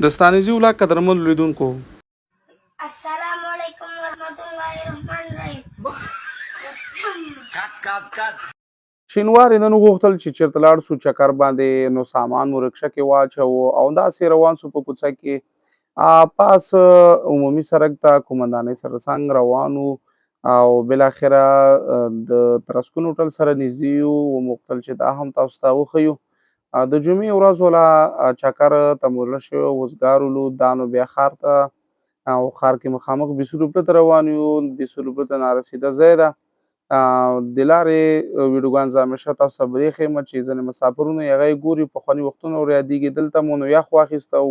د ستانیزي ولا قدرمن لیدونکو السلام علیکم ورحمۃ اللہ الرحمن الرحیم. شینواري نن وغوښتل چې چېرته لاړ سو چکر باندې نو سامان مو رکشه کې واچوو او داسې روان سو په کوڅه کې پاس عمومي سړک ته قومندانۍ سره څنګ روان وو او بالاخره د ترسکون هوټل سره نږدې یو وموغوښتل چې دا هم تاسو ته وښیو. د جمعې ورځ ولا چکر ته مو زړه شوی وزګار ولو دا نو بیا ښار ته او ښار کې مخامخ بیسلوپله ته روان یو. بیسلوپله ته نارسیده ځای ده. د لارې ویډیوګان زه همیشه تاسو ته برېښیم چې ځینې مسافرونه یې هغه یې ګوري پخواني وختونه ور یادېږي. دلته مو نو یخ واخیسته او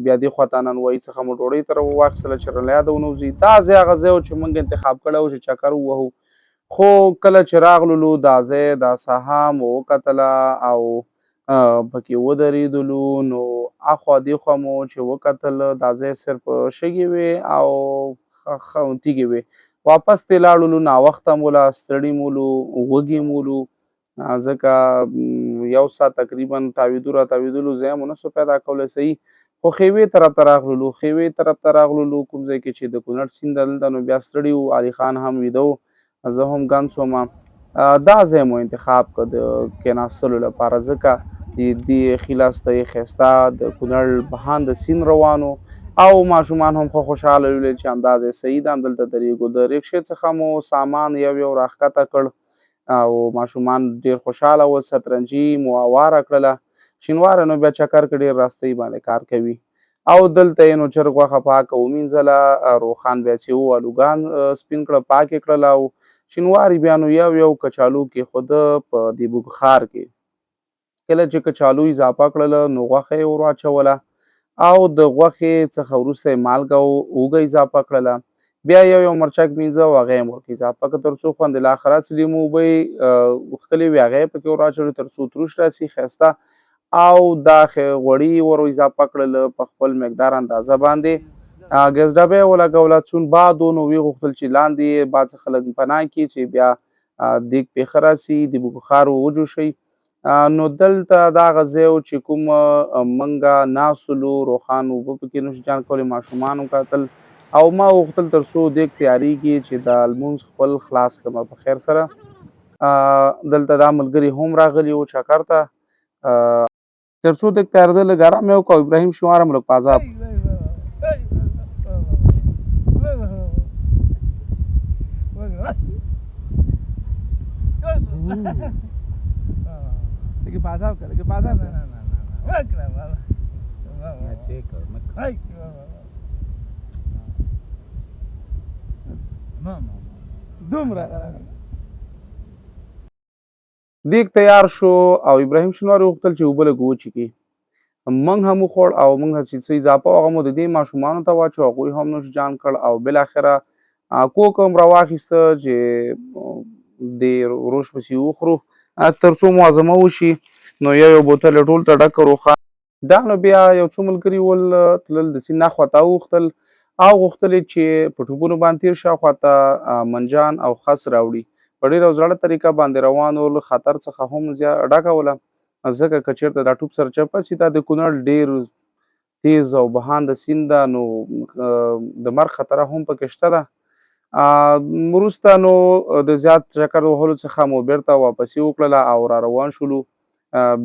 بیا دې خوا ته نانوایي څخه مو ډوډۍ تر واخیستله چې له یاده ونوځي. دا ځای هغه ځای و چې موږ انتخاب کړی و چې چکر ووهو، خو کله چې راغللو دا ځای دا ساحه مو وکتله او پکې ودرېدلو نو اخوا دېخوا مو چې وکتل دا ځای صرف شګې وې او تیږې وې. واپس ترې لاړلو ناوخته موله ستړي مولو وږي مولو ځکه یو ساعت تقریبا تاویدو را تاویدلو ځای مو نسو پیدا کولی صحیح. خو خیوې طرف ته راغللو کوم ځای کې چې د کونړ سیند دلته نو بیا ستړي وو. علي خان هم ویده و، زه هم ګنګ سومه. دا ځای مو انتخاب کړ د کېناستلو لپاره ځکه دې ښي لاس ته یې ښایسته د کونړ بهاند سیند روان و او ماشومان هم ښه خوشحاله ویل چې همدا ځای صحیح ده همدلته درېږو. د رکشې څخه مو سامان یو یو راښکته کړ او ماشومان ډېر خوشحاله ول. سترنجي مو هواره کړله. شینواری نو بیا چکر کې ډېر راستۍ باندې کار کوي او دلته یې نو چرګ غوښه پاکه ومینځله. روښان بیا چې و الوګان سپین کړه پاک یې کړل او شینواري بیا نو یو یو کچالو کېښوده په دې بوګخار کې. کله چې کچالو اضافه کړله نو غوښه یې ور واچوله او د غوښې څخه وروسته یې مالګه او اوږه اضافه کړله. بیا یو مرچک مینځه او هغه یې ورته اضافه کړه تر څو خوند یې لا ښه راسي. لیمو اوبه یې ښکلې وې هغه یې پکې ور واچولې تر څو تروش راسي ښایسته او دا غوړي ور اضافه کړل په خپل مقدار اندازه باندې. ګیس ډبه یې ولګوله څون باد و نو ویې غوښتل چې لاندې یې باد څخه لږ پناه کړي چې بیا دیګ پې ښه راسي د بخار وجوشئ. نو دلته دا هغه ځای و چې کوم موږ ناست ولو روښان اوبه پکې نشو جان کولی ماشومان هم کتل او ما وغوښتل تر څو دیګ تیارېږي چې د لمونځ خپل خلاص کړمه په خیر سره. دلته دا ملګري هم راغلي وو چکر ته تر څو دیګ تیارېده لږ ارام یې وکړ. ابراهیم شینواری هم لږ په عذاب لکه پازاب کړه لکه پازاب نه وکړه نه چیک کړ ماما دومره دیګ تیار شو او ابراهیم شینواری وغوښتل چې اوبه لږ وچښي. موږ هم وخوړ او موږ چې څه اضافه هغه مو د دې ماشومانو ته واچو هغوی هم نوش جان کړ او بالاخره کوک هم راواخیسته چې د روش پسې وخورو تر څو معظمه وشي. نو یو بوتل یې ټول ته ډک کړ روښان. دا نو بیا یو څو ملګري ول تلل د سیند ناخوا ته وغوښتل او غوښتل یې چې په ټوپونو باندې تېر شاوخوا ته منجان او خس راوړي. په ډېره زړه طریقه باندې روان ول خطر څخه هم ډکه وله ځکه که چېرته دا ټوپ سره چپه سي دا د کونړ ډېر تیز او بهانده سیند ده نو د مرګ خطره هم پکې شته ده. وروسته نو د زیات چکر وهلو څخه مو بیرته واپسي وکړله او را روان شولو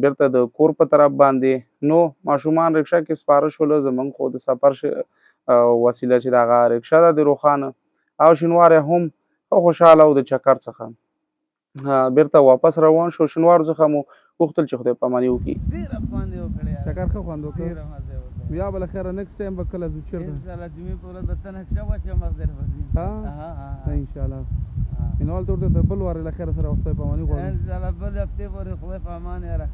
بیرته د کور په طرف باندې. نو ماشومان رکشه کې سپاره شول زموږ خو د سفر وسیله چې د هغه رکشه ده د روښانه او شینواری هم ښه خوشحاله و د چکر څخه بیرته واپس روان شو. شینوارو څخه مو غوښتل چې خدای پاماني وکړي. ډېره خوند یې وکړی چکر ښه خوند وکړ ډېره مزه یې وکړه. بیا به له خیره نیکسټ ټایم به کله ځو چېرته انشاءالله جمعې په ورځ به ته نقشه واچوم مغزر به ځو انشاءالله. مینوال ته ورته د بل وارې له خیره سره خدای پاماني غواړو انشاءالله بل هفتې پورې خدای په امان یاره.